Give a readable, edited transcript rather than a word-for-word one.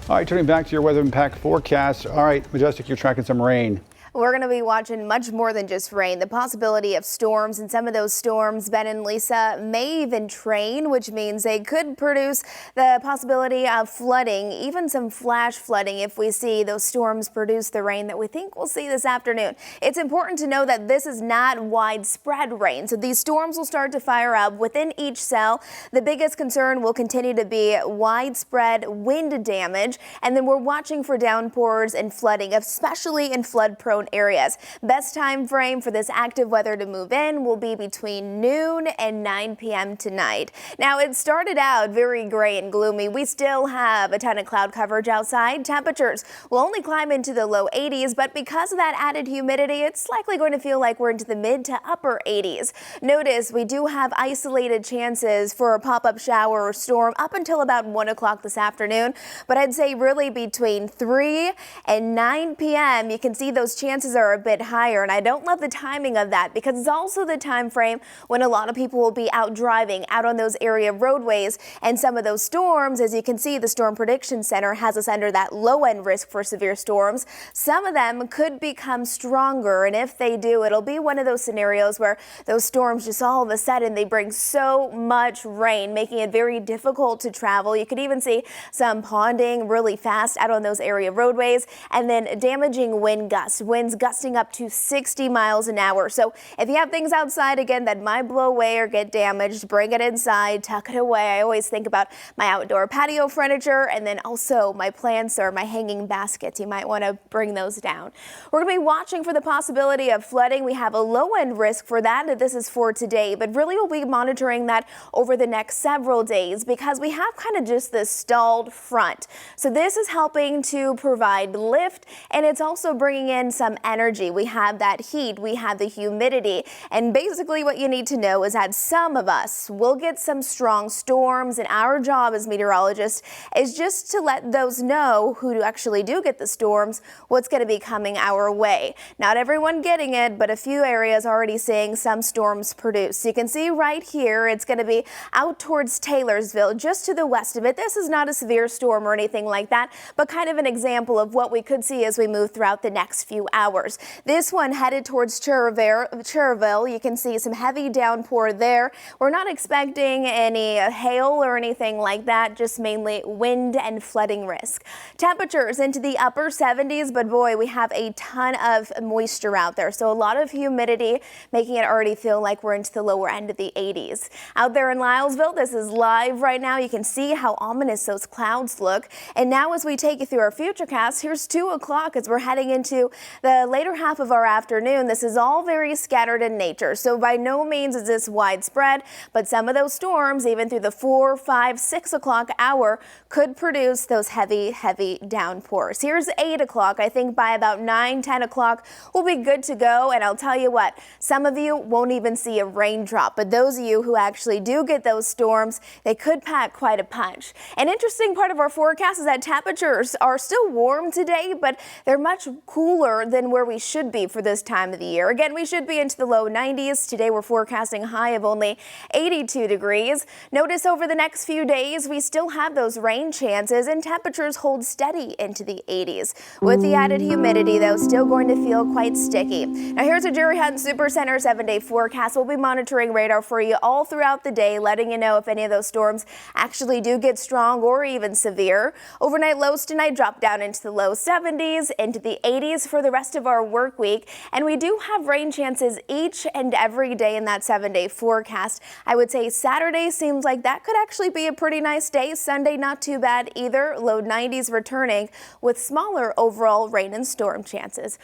All right, turning back to your weather impact forecast. All right, Majestic, you're tracking some rain. We're going to be watching much more than just rain. The possibility of storms, and some of those storms, Ben and Lisa, may even train, which means they could produce the possibility of flooding, even some flash flooding if we see those storms produce the rain that we think we'll see this afternoon. It's important to know that this is not widespread rain, so these storms will start to fire up within each cell. The biggest concern will continue to be widespread wind damage, and then we're watching for downpours and flooding, especially in flood-prone areas. Best time frame for this active weather to move in will be between noon and 9 p.m. tonight. Now, it started out very gray and gloomy. We still have a ton of cloud coverage outside. Temperatures will only climb into the low 80s, but because of that added humidity, it's likely going to feel like we're into the mid to upper 80s. Notice we do have isolated chances for a pop-up shower or storm up until about 1 o'clock this afternoon, but I'd say really between 3 and 9 p.m. you can see those chances are a bit higher, and I don't love the timing of that because it's also the time frame when a lot of people will be out driving out on those area roadways, and some of those storms, as you can see, the Storm Prediction Center has us under that low end risk for severe storms. Some of them could become stronger, and if they do, it'll be one of those scenarios where those storms just all of a sudden they bring so much rain, making it very difficult to travel. You could even see some ponding really fast out on those area roadways, and then damaging wind gusts. Winds gusting up to 60 miles an hour. So if you have things outside, again, that might blow away or get damaged, bring it inside, tuck it away. I always think about my outdoor patio furniture, and then also my plants or my hanging baskets. You might want to bring those down. We're going to be watching for the possibility of flooding. We have a low end risk for that. This is for today, but really we'll be monitoring that over the next several days because we have kind of just this stalled front. So this is helping to provide lift, and it's also bringing in some energy. We have that heat, we have the humidity, and basically what you need to know is that some of us will get some strong storms, and our job as meteorologists is just to let those know who actually do get the storms what's going to be coming our way. Not everyone getting it, but a few areas already seeing some storms produce. So you can see right here it's going to be out towards Taylorsville, just to the west of it. This is not a severe storm or anything like that, but kind of an example of what we could see as we move throughout the next few hours. This one headed towards Cherville. You can see some heavy downpour there. We're not expecting any hail or anything like that, just mainly wind and flooding risk. Temperatures into the upper 70s, but boy, we have a ton of moisture out there. So a lot of humidity, making it already feel like we're into the lower end of the 80s. Out there in Lylesville, this is live right now. You can see how ominous those clouds look. And now as we take you through our futurecast, here's 2 o'clock as we're heading into the later half of our afternoon. This is all very scattered in nature, so by no means is this widespread, but some of those storms, even through the 4, 5, 6 o'clock hour, could produce those heavy downpours. Here's 8 o'clock. I think by about 9, 10 o'clock, we'll be good to go, and I'll tell you what, some of you won't even see a raindrop, but those of you who actually do get those storms, they could pack quite a punch. An interesting part of our forecast is that temperatures are still warm today, but they're much cooler than where we should be for this time of the year. Again, we should be into the low 90s. Today we're forecasting a high of only 82 degrees. Notice over the next few days we still have those rain chances, and temperatures hold steady into the 80s. With the added humidity though, still going to feel quite sticky. Now here's a Jerry Hunt Super Center 7-day forecast. We'll be monitoring radar for you all throughout the day, letting you know if any of those storms actually do get strong or even severe. Overnight lows tonight drop down into the low 70s, into the 80s for the rest of our work week, and we do have rain chances each and every day in that 7-day forecast. I would say Saturday seems like that could actually be a pretty nice day. Sunday not too bad either. Low 90s returning with smaller overall rain and storm chances.